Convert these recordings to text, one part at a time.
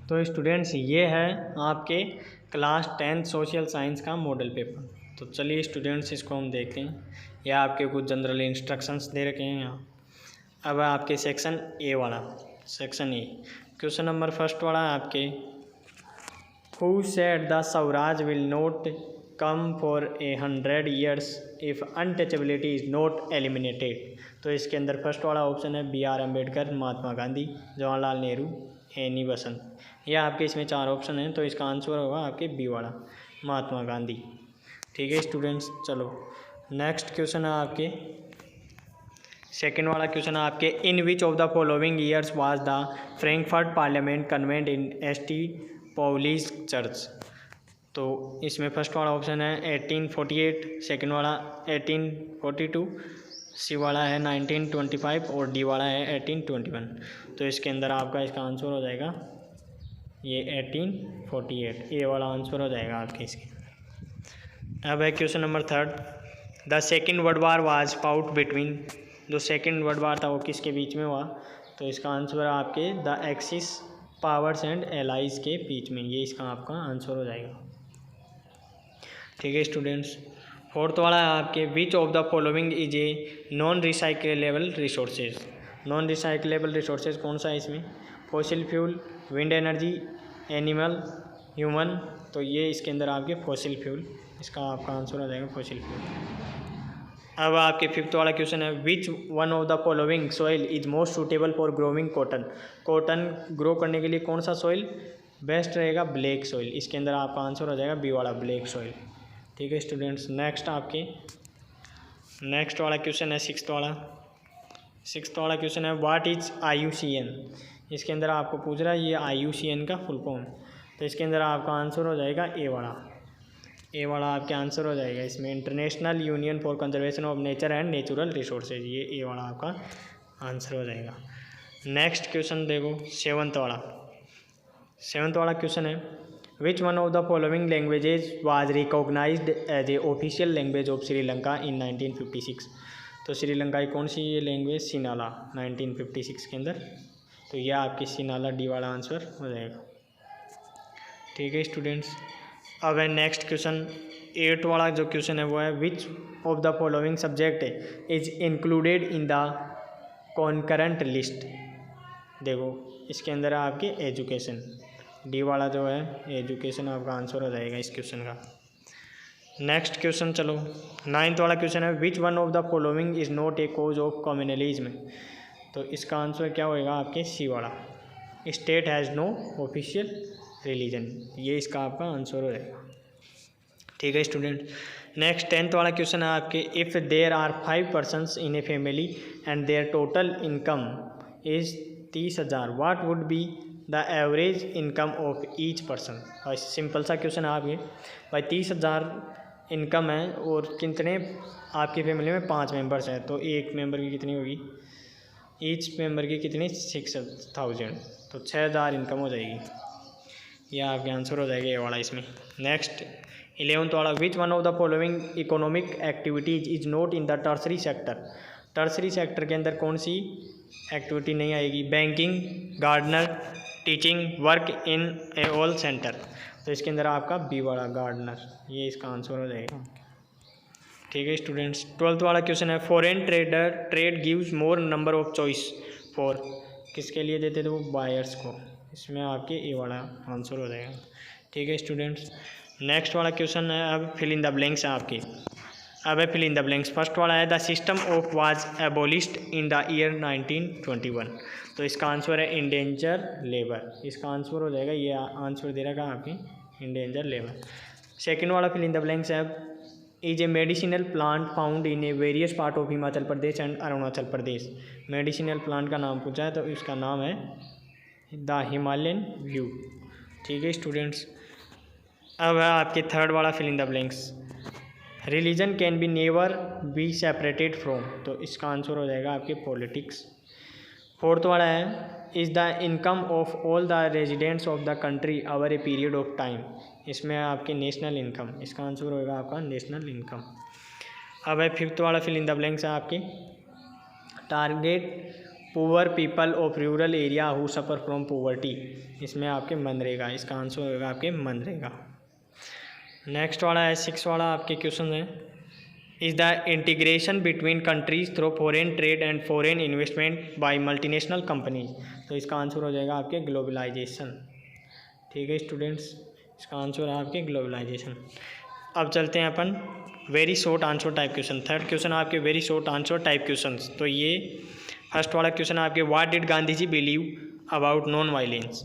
तो स्टूडेंट्स ये है आपके क्लास 10 सोशल साइंस का मॉडल पेपर। तो चलिए स्टूडेंट्स इसको हम देखते हैं। यह आपके कुछ जनरल इंस्ट्रक्शंस दे रखे हैं यहाँ। अब आपके सेक्शन ए वाला, section A question number first वाला है आपके, who said the Swaraj will not come for 100 years if untouchability is not eliminated. तो इसके अंदर फर्स्ट वाला ऑप्शन है B R Ambedkar, Mahatma Gandhi, Jawaharlal Nehru, Annie Besant. यह आपके इसमें 4 ऑप्शन हैं, तो इसका आंसर होगा आपके बी वाला, महात्मा गांधी। ठीक है स्टूडेंट्स, चलो नेक्स्ट क्वेश्चन है आपके, सेकेंड वाला क्वेश्चन है आपके, in which of the following years was the Frankfurt parliament convened in St. Paul's church. तो इसमें फर्स्ट वाला ऑप्शन है 1848, सेकंड वाला 1842, सी वाला है 1925 और डी वाला है 1821। तो इसके अंदर आपका इसका आंसर हो जाएगा ये 1848, ए वाला आंसर हो जाएगा आपके इसके। अब है question number third, the second world war was fought between, जो सेकेंड वर्ल्ड वार था वो किसके बीच में हुआ। तो इसका आंसर है आपके the axis powers and allies के बीच में, ये इसका आपका आंसर हो जाएगा। ठीक है स्टूडेंट्स, फोर्थ वाला है आपके, विच of the following is a non recyclable resources. Non recyclable resources कौन सा है इसमें, fossil fuel, wind energy, animal, human. तो ये इसके अंदर आपके फॉसिल फ्यूल, इसका आपका आंसर हो जाएगा फॉसिल फ्यूल। अब आपके फिफ्थ वाला क्वेश्चन है, which one of the following soil is most suitable for growing cotton. Cotton grow करने के लिए कौन सा सॉइल बेस्ट रहेगा, ब्लैक सॉइल। इसके अंदर आपका आंसर हो जाएगा बी वाला, ब्लैक सॉइल। ठीक है स्टूडेंट्स, नेक्स्ट आपके नेक्स्ट वाला क्वेश्चन है सिक्स्थ वाला क्वेश्चन है, व्हाट इज IUCN। इसके अंदर आपको पूछ रहा है ये IUCN का फुल फॉर्म। तो इसके अंदर आपका आंसर हो जाएगा ए वाला आपके आंसर हो जाएगा इसमें, international union for conservation of nature and natural resources, ये ए वाला आपका आंसर हो जाएगा। नेक्स्ट क्वेश्चन देखो सेवन्थ वाला क्वेश्चन है, which one of the following languages was recognised as a official language of Sri Lanka in 1956। तो श्रीलंका की कौन सी ये लैंग्वेज, सिनाला, 1956 के अंदर। तो यह आपकी सिनाला, डी वाला आंसर हो जाएगा। ठीक है स्टूडेंट्स, अब है नेक्स्ट क्वेश्चन, 8 वाला जो क्वेश्चन है वो है, विच of the following subject is included in the concurrent list. देखो इसके अंदर है आपकी एजुकेशन, डी वाला जो है एजुकेशन आपका आंसर हो जाएगा इस क्वेश्चन का। नेक्स्ट क्वेश्चन चलो 9th वाला क्वेश्चन है, which one of the following is not a cause of communalism. तो इसका आंसर क्या होएगा आपके सी वाला, state has no official religion, ये इसका आपका आंसर हो जाएगा। ठीक है स्टूडेंट, नेक्स्ट 10th वाला क्वेश्चन है आपके, if there are 5 persons in a family and their total income is 30,000, what would be the average income of each person. और सिंपल सा क्वेश्चन है आपके, भाई 30,000 इनकम है और कितने आपकी फैमिली में 5 मेंबर्स हैं, तो एक मेंबर की कितनी होगी, ईच मेंबर की कितनी 6,000, तो 6,000 इनकम हो जाएगी। यह आपके आंसर हो जाएगा ये वाला इसमें। नेक्स्ट 11th वाला, which one of the following economic activities is not in the tertiary sector. Tertiary sector के अंदर कौन सी एक्टिविटी नहीं आएगी, banking, gardener, teaching, work in a call centre. तो इसके अंदर आपका बी वाला गार्डनर, ये इसका आंसर हो जाएगा। ठीक है स्टूडेंट्स, 12th वाला क्वेश्चन है, foreign trade gives more number of choice for, किसके लिए देते थे वो, बायर्स को। इसमें आपके ए वाला आंसर हो जाएगा। ठीक है स्टूडेंट्स, नेक्स्ट वाला क्वेश्चन है, अब फिल इन द ब्लैंक्स है आपकी। अब है fill in the blanks, first वाला है, the system of was abolished in the year 1921। तो इसका आंसर है इंडेंजर लेबर, इसका आंसर हो जाएगा, ये आंसर दे रखा है आपकी इंडेंजर लेबर। सेकेंड वाला फिल इन द ब्लैंक्स है, is a medicinal plant found in A various part of Himachal Pradesh and Arunachal Pradesh. Medicinal plant का नाम पूछा है, तो इसका नाम है द हिमालयन व्यू। ठीक है स्टूडेंट्स, अब है आपके थर्ड वाला fill in the blanks, religion can be never be separated from. तो इसका आंसर हो जाएगा आपके पॉलिटिक्स। फोर्थ वाला है, is the income of all the residents of the country over a period of time. इसमें आपके नेशनल इनकम, इसका आंसर होगा आपका नेशनल इनकम। अब है फिफ्थ वाला फिल इन द ब्लैंक्स है आपके, target poor people of rural area who suffer from poverty, इसमें आपके मनरेगा, इसका आंसर होगा आपके मनरेगा। नेक्स्ट वाला है 6 वाला आपके क्वेश्चन है, is the integration between countries through foreign trade and foreign investment by multinational companies, तो इसका आंसर हो जाएगा आपके ग्लोबलाइजेशन। ठीक है स्टूडेंट्स, इसका आंसर है आपके ग्लोबलाइजेशन। अब चलते हैं अपन very short answer type question. Third question आपके very short answer type question. तो ये फर्स्ट वाला क्वेश्चन आपके, what did Gandhi ji believe about non violence,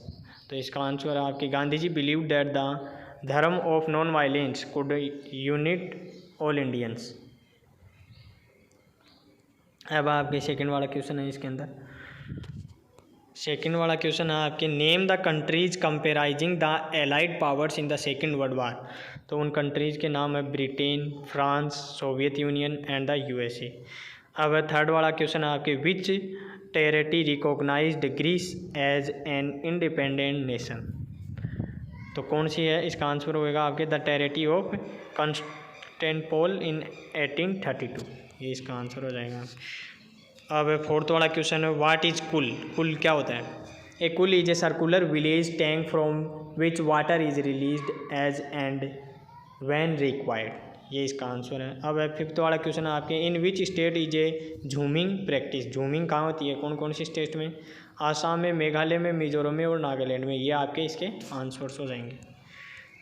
तो इसका आंसर है आपके Gandhi ji believe that the dharma of non violence could unite all Indians. अब आपके सेकंड वाला क्वेश्चन है, इसके अंदर सेकंड वाला क्वेश्चन है आपके, name the countries comprising the allied powers in the second world war, तो उन कंट्रीज के नाम है Britain, France, Soviet Union and the USA. अब थर्ड वाला क्वेश्चन है आपके, which territory recognised Greece as an independent nation, तो कौन सी है, इसका आंसर होगा आपके the territory of Constantinople in 1832, ये इसका आंसर हो जाएगा। अब फोर्थ वाला क्वेश्चन है, व्हाट इज कुल, कुल क्या होता है, a kul is a circular village tank from which water is released as and when required, ये इसका आंसर है। अब फिफ्थ वाला क्वेश्चन है आपके, in which state is a jhuming practice, jhuming कहाँ होती है, कौन कौन सी स्टेट में, आसाम में, मेघालय में, मिजोरम में और नागालैंड में, ये आपके इसके आंसर्स हो जाएंगे।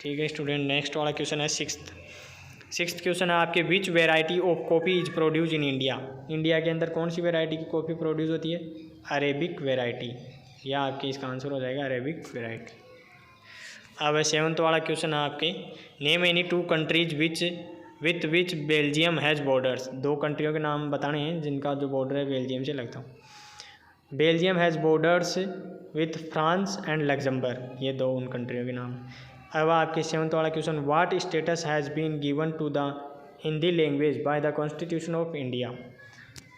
ठीक है स्टूडेंट, नेक्स्ट वाला क्वेश्चन है सिक्स्थ क्वेश्चन है आपके, which variety of coffee is produce in India, India के अंदर कौन सी वेराइटी की कॉफ़ी प्रोड्यूस होती है, अरेबिक वेराइटी, यह आपके इसका आंसर हो जाएगा अरेबिक वेराइटी। अब सेवन्थ वाला क्वेश्चन है आपके, name any two countries with which Belgium has borders, दो कंट्रियों के नाम बताने हैं जिनका जो बॉर्डर है बेल्जियम से लगता हूँ। Belgium has borders with France and Luxembourg, ये दो उन कंट्रियों के नाम। अब आपके सेवन्थ वाला question, what status has been given to the Hindi language by the constitution of India,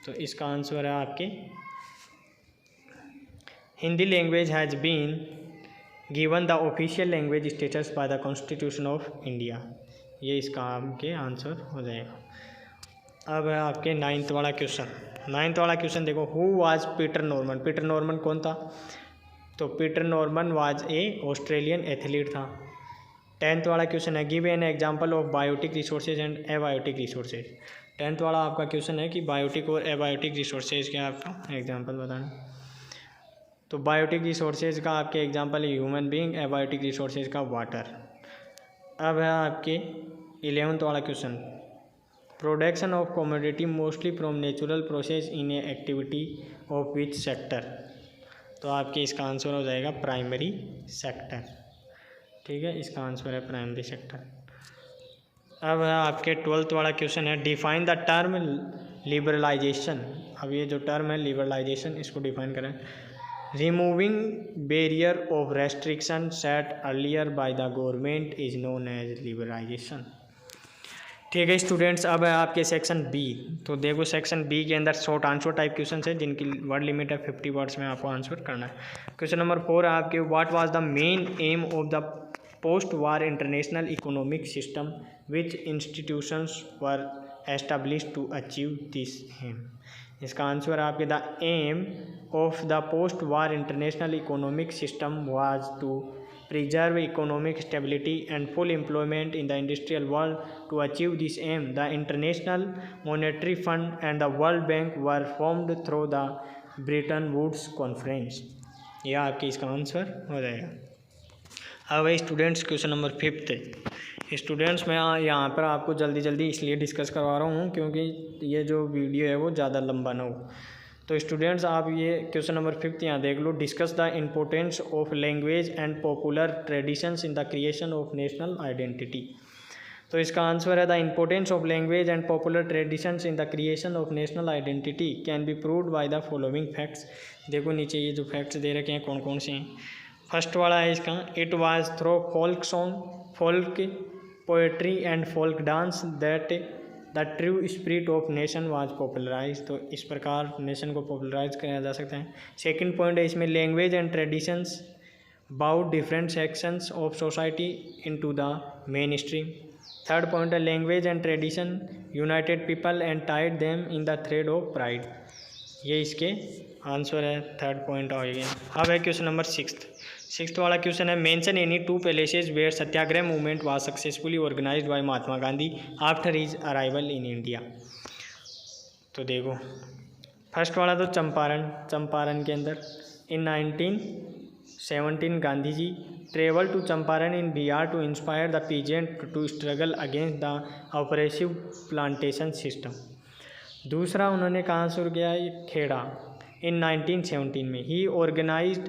तो इसका आंसर है आपके Hindi language has been given the official language status by the constitution of India, ये इसका आपके आंसर हो जाएगा। अब है आपके नाइन्थ वाला क्वेश्चन देखो, who was Peter Norman, Peter Norman कौन था, तो Peter Norman was a Australian athlete था। 10th वाला क्वेश्चन है, give an example of biotic resources and abiotic resources, 10th वाला आपका क्वेश्चन है कि बायोटिक और एबायोटिक रिसोर्सेज के आपका एग्जांपल बताना। तो बायोटिक रिसोर्सेज का आपके एग्जांपल है ह्यूमन बीइंग, एबायोटिक रिसोर्सेज का वाटर। अब है आपके 11th वाला question, production of commodity mostly from natural process in A activity of which sector, तो आपके इसका आंसर हो जाएगा प्राइमरी सेक्टर। ठीक है, इसका आंसर है प्राइमरी सेक्टर। अब है आपके 12th वाला क्वेश्चन है, डिफाइन द टर्म लिबरलाइजेशन, अब ये जो टर्म है लिबरलाइजेशन इसको डिफाइन करें। Removing barrier of restriction set earlier by the government is known as liberalisation. ठीक है स्टूडेंट्स, अब है आपके सेक्शन बी, तो देखो सेक्शन बी के अंदर शॉर्ट आंसर टाइप क्वेश्चन है जिनकी वर्ड लिमिट है 50 वर्ड्स में आपको आंसर करना है। क्वेश्चन नंबर 4 है आपके, what was the main aim of the post war international economic system which institutions were established to achieve this aim, इसका आंसर है आपके the aim of the post war international economic system was to preserve economic stability and full employment in the industrial world. To achieve this aim, the International Monetary Fund and the World Bank were formed through the Bretton Woods Conference, यह आपकी इसका answer हो जाएगा। अब है students question number 5। Students मैं यहाँ पर आपको जल्दी जल्दी इसलिए डिस्कस करवा रहा हूँ क्योंकि ये जो वीडियो है वो ज़्यादा लंबा ना हो। तो स्टूडेंट्स आप ये क्वेश्चन नंबर 5 यहाँ देख लो, discuss the importance of language and popular traditions in the creation of national identity, तो इसका आंसर है the importance of language and popular traditions in the creation of national identity can be proved by the following facts. देखो नीचे ये जो facts दे रखे हैं कौन कौन से हैं। फर्स्ट वाला है इसका, it was through folk song, folk poetry and folk dance that the true spirit of nation was popularise, तो इस प्रकार नेशन को पॉपुलराइज किया जा सकता है। सेकंड पॉइंट है इसमें, language and traditions brought different sections of society into the main stream. Third point है, language and tradition united people and tied them in the thread of pride, ये इसके आंसर है, थर्ड पॉइंट आ गया। अब है question number sixth वाला question है, mention any two places where satyagraha movement was successfully organised by Mahatma Gandhi after his arrival in India. तो देखो फर्स्ट वाला तो चंपारण के अंदर in 1917 Gandhi ji travel to Champaran in Bihar to inspire the peasant to struggle against the oppressive plantation system. दूसरा उन्होंने कहाँ शुरू किया, खेड़ा इन 1917 में। He organised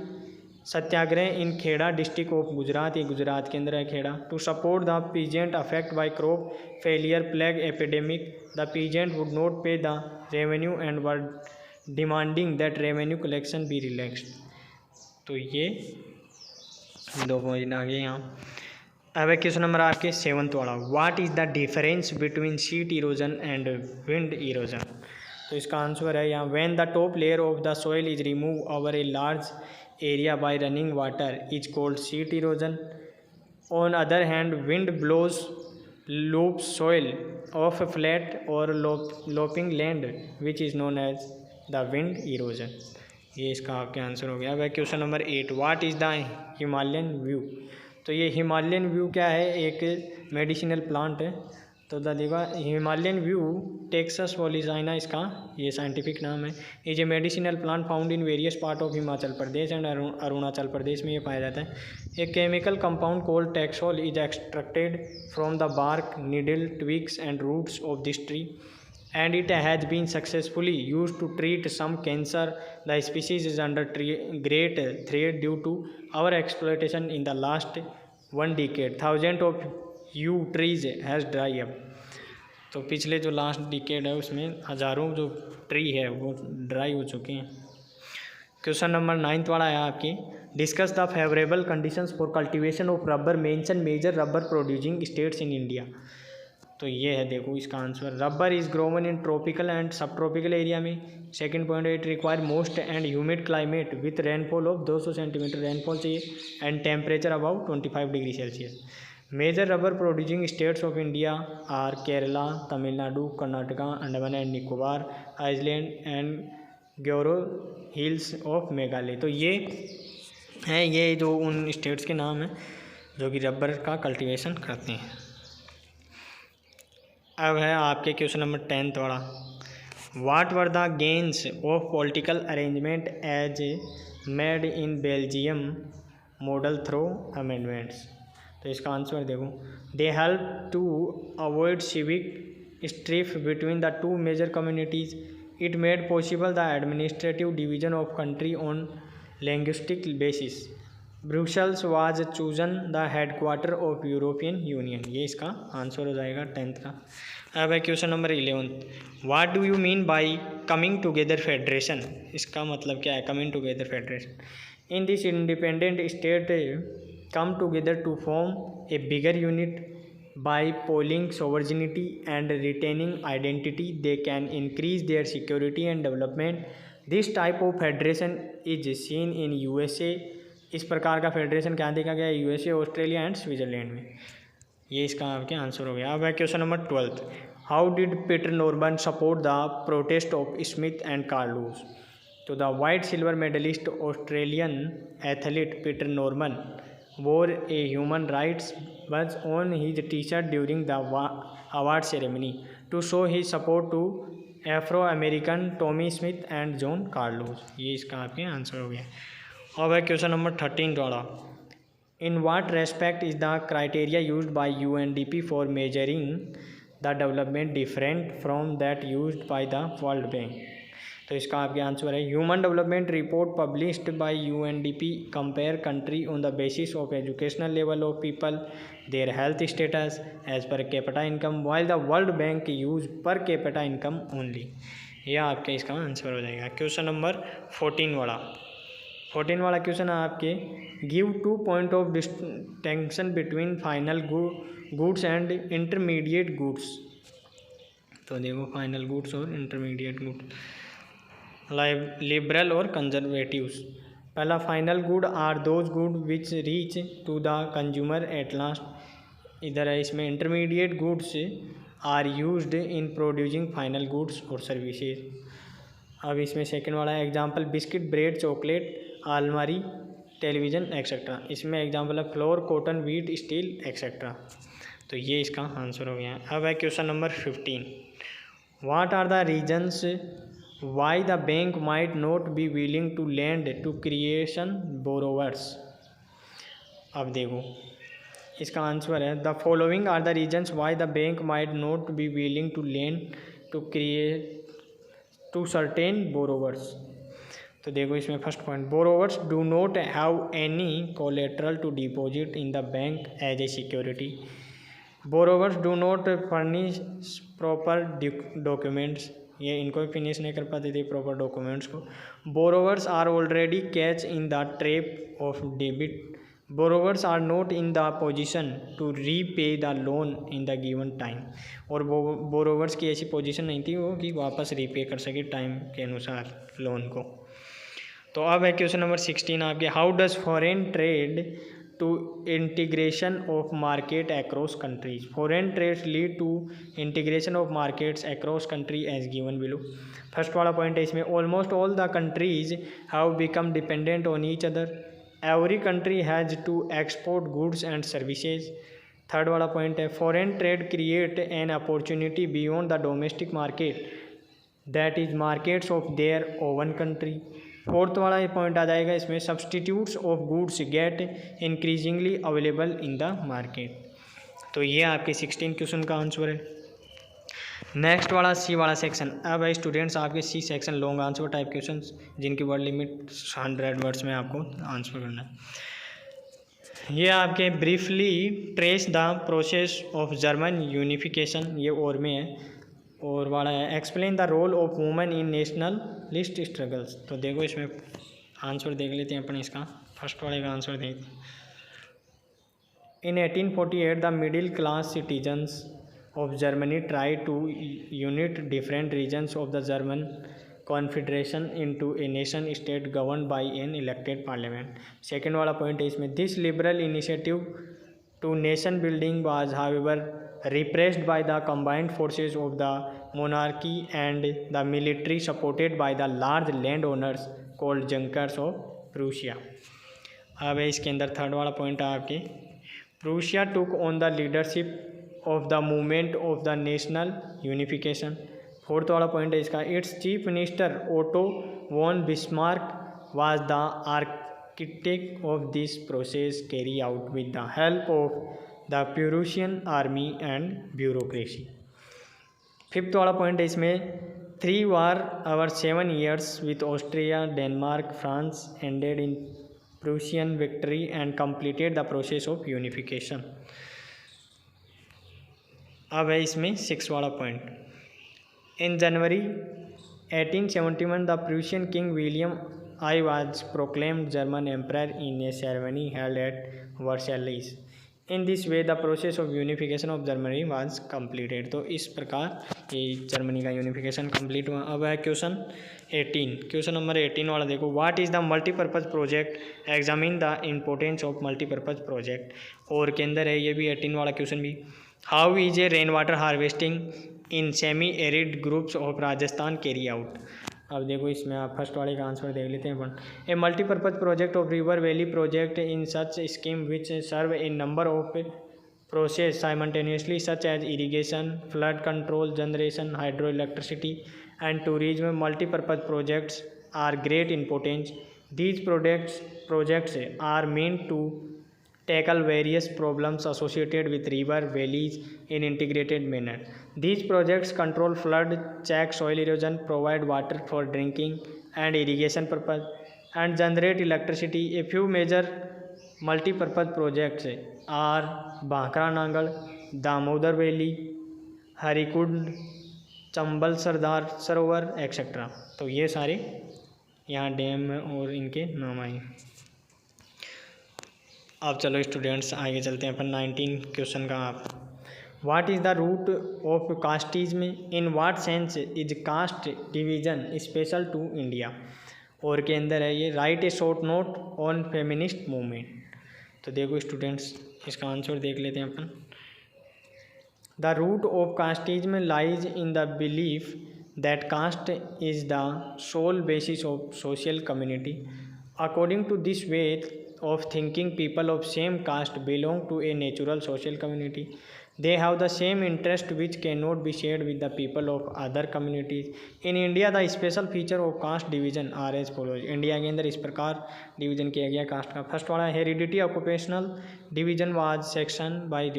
satyagraha in Kheda district of Gujarat, ये गुजरात के अंदर है Kheda, to support the peasant affect by crop failure plague epidemic. The peasant would not pay the revenue and were demanding that revenue collection be relaxed. तो ये दो point आ गए यहाँ। अब क्वेश्चन नंबर आपके सेवंथ वाला, what is the difference between sheet erosion and wind erosion. तो इसका आंसर है यहाँ, when the top layer of the soil is remove over a large area by running water is called sheet erosion. On other hand wind blows loose soil off a flat or loping land which is known as the wind erosion. ये इसका आपके answer हो गया। अब question number 8, what is the Himalayan yew. तो ये Himalayan view क्या है, एक मेडिसिनल प्लांट है। तो देखो हिमालयन व्यू टेक्सस वॉलिजाइना इसका ये साइंटिफिक नाम है। Is a medicinal plant found in various part of Himachal Pradesh and Arunachal Pradesh में ये पाया जाता है। A chemical compound called taxol is extracted from the bark, needle, twigs and roots of this tree and it has been successfully used to treat some cancer. The species is under great threat due to our exploitation in the last 1 decade. Thousands of yew trees has dried up. तो पिछले जो last decade है उसमें हज़ारों जो tree है वो dry हो चुके हैं। क्वेश्चन नंबर 9 वाला है आपकी, discuss the favourable conditions for cultivation of rubber, mention major rubber producing states in India. तो ये है देखो इसका आंसर, rubber is grown in tropical and sub tropical area में। Second point, it require moist and humid climate with rainfall of 200 centimetre rainfall चाहिए and temperature about 25 degree Celsius. Major rubber producing states of India are Kerala, Tamil Nadu, Karnataka, Andaman and Nicobar, Iceland and Garo hills of Meghalaya. तो ये हैं ये जो उन states के नाम हैं जो कि रबर का कल्टीवेशन करते हैं। अब है आपके क्वेश्चन नंबर 10 वाला, what were the gains of political arrangement as made in Belgium model through amendments. तो इसका आंसर देखो, they help to avoid civic strife between the two major communities. It made possible the administrative division of country on linguistic basis. Brussels was chosen the headquarter of European Union. ये इसका answer हो जाएगा 10th का। अब है question number 11, what do you mean by coming together federation. इसका मतलब क्या है coming together federation. In this independent state come together to form a bigger unit by pooling sovereignty and retaining identity, they can increase their security and development. This type of federation is seen in USA। इस प्रकार का federation क्या देखा गया है USA, Australia and Switzerland में। ये इसका आपके आंसर हो गया। अब है question number 12, how did Peter Norman support the protest of Smith and Carlos. तो the white silver medallist Australian athlete Peter Norman wore a human rights badge on his T shirt during the award ceremony to show his support to Afro American Tommy Smith and John Carlos. ये इसका आपके answer हो गया। अब है question number 13 वाला, in what respect is the criteria used by UNDP for measuring the development different from that used by the world bank. तो इसका आपके आंसर है, human development report published by UNDP compare country on the basis of educational level of people, their health status as per capita income, while the world bank use per capita income only. यह आपके इसका answer हो जाएगा। Question number 14 वाला question है आपके, give 2 point of distinction between final goods and intermediate goods. तो देखो फाइनल गुड्स और इंटरमीडिएट गुड्स, लिबरल और कंजर्वेटिव्स। पहला, final good are those good which reach to the consumer at last. इधर है इसमें intermediate goods are used in producing final goods और services. अब इसमें सेकंड वाला है एग्जांपल बिस्किट, ब्रेड, चॉकलेट, अलमारी, टेलीविज़न एक्सेट्रा। इसमें एग्जांपल है flour, cotton, wheat, steel etcetera. तो ये इसका आंसर हो गया है। अब है question number 15, what are the reasons why the bank might not be willing to lend to creation borrowers. अब देखो इसका आंसर है the following are the reasons why the bank might not be willing to lend to create to certain borrowers. तो देखो इसमें first point, borrowers do not have any collateral to deposit in the bank as a security. Borrowers do not furnish proper documents, ये इनको भी finish नहीं कर पाते थे प्रॉपर डॉक्यूमेंट्स को। Borrowers are already catch in the trap of debit. Borrowers are not in the position to repay the loan in the given time. और borrowers की ऐसी पोजीशन नहीं थी वो कि वापस रीपे कर सके टाइम के अनुसार लोन को। तो अब है क्वेश्चन नंबर 16 आपके, how does foreign trade to integration of market across countries. Foreign trades lead to integration of markets across country as given below. First वाला पॉइंट है इसमें, almost all the countries have become dependent on each other. Every country has to export goods and services. Third वाला point है, foreign trade create an opportunity beyond the domestic market, that is markets of their own country. Fourth वाला ये point आ जाएगा इसमें, substitutes of goods get increasingly available in the market. तो ये आपके 16 क्वेश्चन का आंसर है। नेक्स्ट वाला सी वाला सेक्शन। अब है स्टूडेंट्स आपके C section long answer type question जिनकी वर्ड लिमिट 100 वर्ड्स में आपको आंसर करना है। ये आपके briefly trace the process of German unification, ये और में है। और वाला है explain the role of women in nationalist struggles. तो देखो इसमें आंसर देख लेते हैं अपन इसका। फर्स्ट वाले का आंसर देखते हैं, in 1848 the middle class citizens of Germany try to unit different regions of the German confederation into a nation state govern by an elected parliament. Second वाला पॉइंट है इसमें, this liberal initiative to nation building was however repressed by the combined forces of the monarchy and the military supported by the large landowners called Junkers of Prussia. अब है इसके अंदर third वाला point है आपके, Prussia took on the leadership of the movement of the national unification. Fourth वाला point है इसका, its chief minister Otto von Bismarck was the architect of this process carried out with the help of the Prussian army and bureaucracy. Fifth वाला point है इसमें, 3 war over 7 years with Austria, Denmark, France ended in Prussian victory and completed the process of unification. अब है इसमें 6 वाला point, in January 1871 the Prussian king William I was proclaimed German emperor in a ceremony held at Versailles. In this way the process of unification of Germany was completed. तो इस प्रकार ये Germany का unification complete हुआ। अब है question 18, question number 18 वाला देखो, what is the multipurpose project, examine the importance of multipurpose project. और के अंदर है ये भी 18 वाला क्वेश्चन भी, how is a rain water harvesting in semi arid groups of Rajasthan carry out. अब देखो इसमें आप फर्स्ट वाले का आंसर देख लेते हैं अपन, a multipurpose project of river valley project in such scheme which serve a number of process simultaneously such as irrigation, flood control, generation, hydro electricity and tourism. Multipurpose projects are great importance. These projects are meant to tackle various problems associated with river valleys in integrated manner. These projects control flood, check soil erosion, provide water for drinking and irrigation purpose, and generate electricity. A few major multi-purpose projects are Bhankra Nangal, Damodar Valley, Harikund, Chambal Sardar Sarovar etcetera. तो ये सारे यहाँ dam और इनके नाम आए। अब चलो स्टूडेंट्स आगे चलते हैं अपन 19 क्वेश्चन का। आप, what is the root of casteism, in what sense is caste division special to India. और के अंदर है ये, write a short note on feminist movement. तो देखो स्टूडेंट्स इसका आंसर देख लेते हैं अपन, the root of casteism lies in the belief that caste is the sole basis of social community. According to this way of thinking, people of same caste belong to a natural social community. They have the same interest which cannot be shared with the people of other communities. In India, the special feature of caste division are as follows. India के अंदर इस प्रकार division किया गया cast का. First वाला heredity occupational division was section by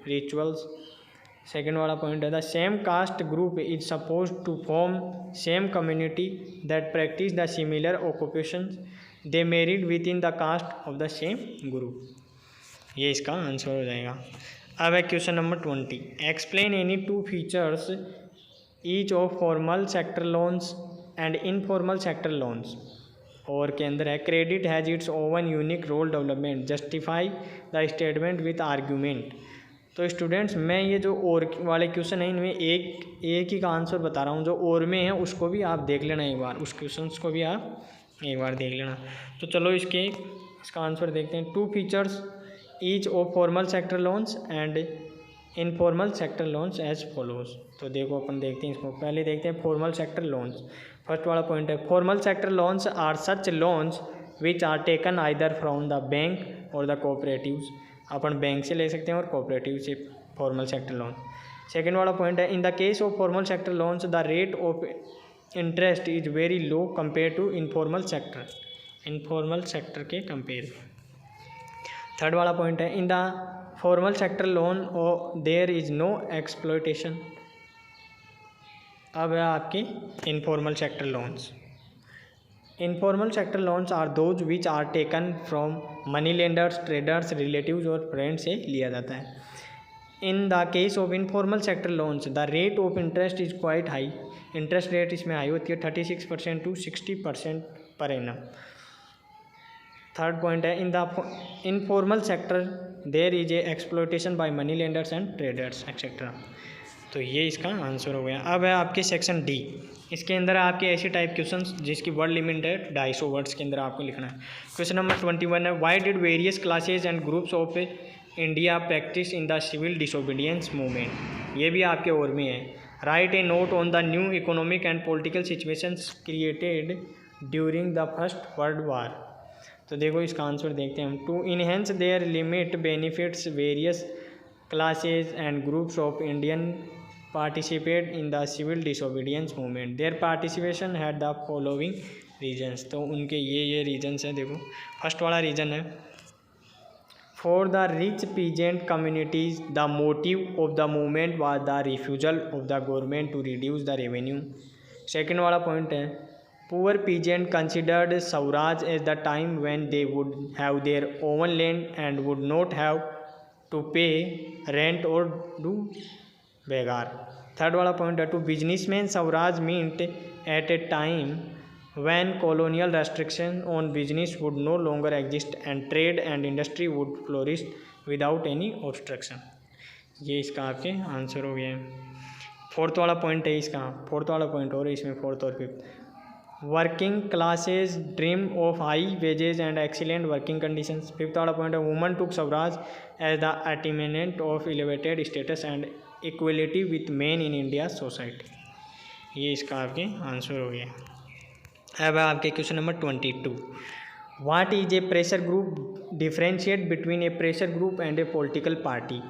rituals. Second वाला point है the same caste group is suppose to form same community that practice the similar occupation. They married with in the caste of the same group. ये इसका answer हो जाएगा. अब है question number 20. Explain any two features each of formal sector loans and informal sector loans. और के अंदर है credit has it's oven unique role development. Justify the statement with argument. तो स्टूडेंट्स मैं ये जो और वाले क्वेश्चन है इनमें एक ही का आंसर बता रहा हूँ. जो और में है उसको भी आप देख लेना एक बार, उस क्वेश्चन को भी आप एक बार देख लेना. तो चलो इसका आंसर देखते हैं. Two features each of formal sector loans and informal sector loans as follows. तो देखो अपन देखते हैं इसको. पहले देखते हैं फॉर्मल सेक्टर लोन्स. फर्स्ट वाला पॉइंट है formal sector loans are such loans which are taken either from the bank और द कोऑपरेटिव्स. अपन बैंक से ले सकते हैं और कोऑपरेटिव से फॉर्मल सेक्टर लोन. सेकेंड वाला पॉइंट है in the case of formal sector loans the rate of interest is very low compare to informal sector. Informal sector के कंपेयर. थर्ड वाला पॉइंट है in the formal sector loan there is no exploitation. अब है आपके informal sector loans. Informal sector loans are those which are taken from money lenders, traders, relatives और friends से लिया जाता है. In the case of informal sector loans the rate of interest is quite high. Interest rate इसमें high होती है 36% to 60% per annum. Third point है in the informal sector there is a exploitation by money lenders and traders etcetera. तो ये इसका answer हो गया. अब है आपके सेक्शन डी. इसके अंदर आपके ऐसे टाइप क्वेश्चंस जिसकी वर्ड लिमिट है 250 वर्ड्स के अंदर आपको लिखना है. क्वेश्चन नंबर 21 है why did various classes and groups of India practice in the civil disobedience movement. ये भी आपके और में है. Write a note on the new economic and political situations created during the first world war. तो देखो इसका आंसर देखते हैं हम. To enhance their limit benefits various classes and groups of Indian participate in the civil disobedience movement. Their participation had the following reasons. तो उनके ये regions हैं. देखो फर्स्ट वाला रीजन है for the rich peasant communities the motive of the movement was the refusal of the government to reduce the revenue. Second वाला point है poor peasant considered swaraj as the time when they would have their own land and would not have to pay rent और do begar. Third वाला point है to businessman swaraj meant at a time when colonial restriction on business would no longer exist and trade and industry would flourish without any obstruction. ये इसका आपके answer हो गया. Fourth वाला point है इसका. फोर्थ वाला पॉइंट और इसमें फोर्थ और fifth. Working classes dream of high wages and excellent working conditions. Fifth वाला पॉइंट है woman took swaraj as the attainment of elevated status and equality with man in India society. ये इसका आपके answer हो गया. अब आपके question number 22. What is a pressure group. Differentiate between a pressure group and a political party.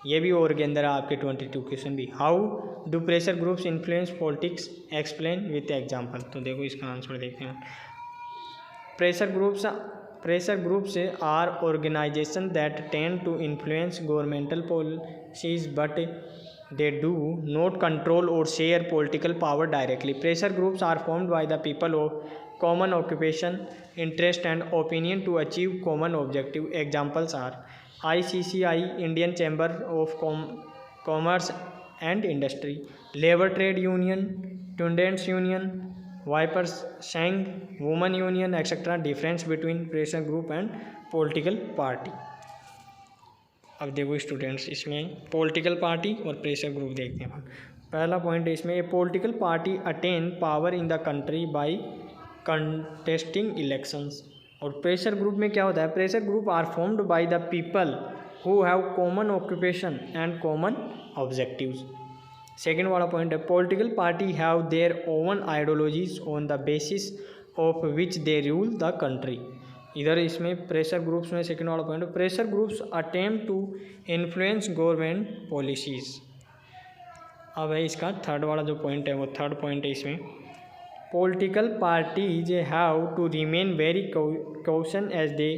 ये भी और के अंदर आपके 22 क्वेश्चन भी. How do pressure groups influence politics explain with example. तो देखो इसका आंसर देखते हैं. Pressure groups are organizations that tend to influence governmental policies, but they do not control or share political power directly. Pressure groups are formed by the people of common occupation, interest, and opinion to achieve common objective. Examples are ICCI, Indian Chamber of Commerce and Industry, Labor Trade Union, Students Union, वाइपर्स शैंग women union etcetera. Difference between pressure group and political party. अब देखो students इसमें political party और pressure group देखते हैं. पहला point है इसमें a political party attain power in the country by contesting elections. और प्रेशर ग्रुप में क्या होता है. Pressure group are formed by the people who have common occupation and common objectives. Second वाला पॉइंट है political party have their own ideologies on the basis of which they rule the country. इधर इसमें pressure groups में second वाला point है pressure groups attempt to influence government policies. अब है इसका थर्ड वाला जो पॉइंट है वो थर्ड पॉइंट है इसमें political parties have to remain very caution as they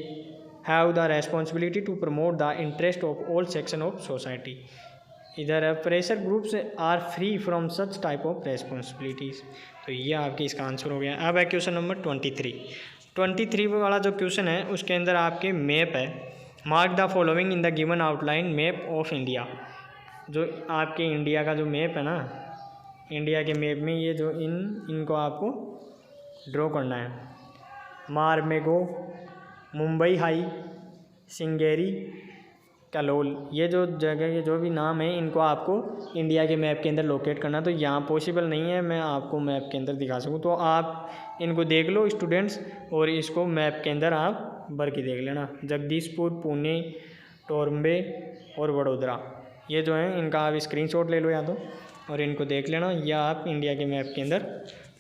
have the responsibility to promote the interest of all section of society. इधर है pressure groups are free from such type of responsibilities. तो ये आपके इसका answer हो गया। अब है क्वेश्चन नंबर 23 वाला जो क्वेश्चन है उसके अंदर आपके मैप है mark the following in the given outline map of India. जो आपके इंडिया का जो मैप है ना, इंडिया के मैप में ये जो इनको आपको ड्रॉ करना है। मारमेगो, मुंबई हाई, सिंगेरी, कलोल, ये जो जगह के जो भी नाम है इनको आपको इंडिया के मैप के अंदर लोकेट करना। तो यहाँ पॉसिबल नहीं है मैं आपको मैप के अंदर दिखा सकूँ, तो आप इनको देख लो स्टूडेंट्स और इसको मैप के अंदर आप भर के देख लेना। जगदीशपुर, पुणे, टोरम्बे और वडोदरा, ये जो है इनका आप स्क्रीनशॉट ले लो या तो और इनको देख लेना या आप इंडिया के मैप के अंदर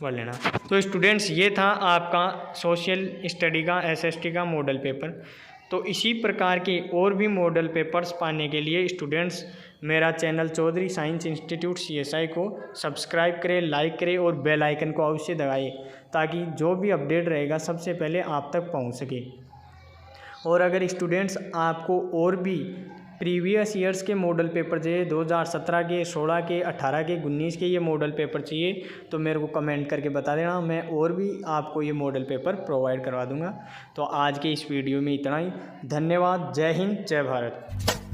भर लेना। तो स्टूडेंट्स ये था आपका सोशल स्टडी का SST का मॉडल पेपर। तो इसी प्रकार के और भी मॉडल पेपर्स पाने के लिए स्टूडेंट्स मेरा channel Chaudhary science institute CSI को सब्सक्राइब करें, लाइक करें और बेल आइकन को अवश्य दबाएं ताकि जो भी अपडेट रहेगा सबसे पहले आप तक पहुंच सके। और अगर स्टूडेंट्स आपको और भी प्रीवियस ईयर्स के मॉडल पेपर चाहिए 2017 के, 16 के, 18 के, 19 के ये मॉडल पेपर चाहिए तो मेरे को कमेंट करके बता देना, मैं और भी आपको ये मॉडल पेपर प्रोवाइड करवा दूंगा। तो आज के इस वीडियो में इतना ही। धन्यवाद। जय हिंद, जय भारत।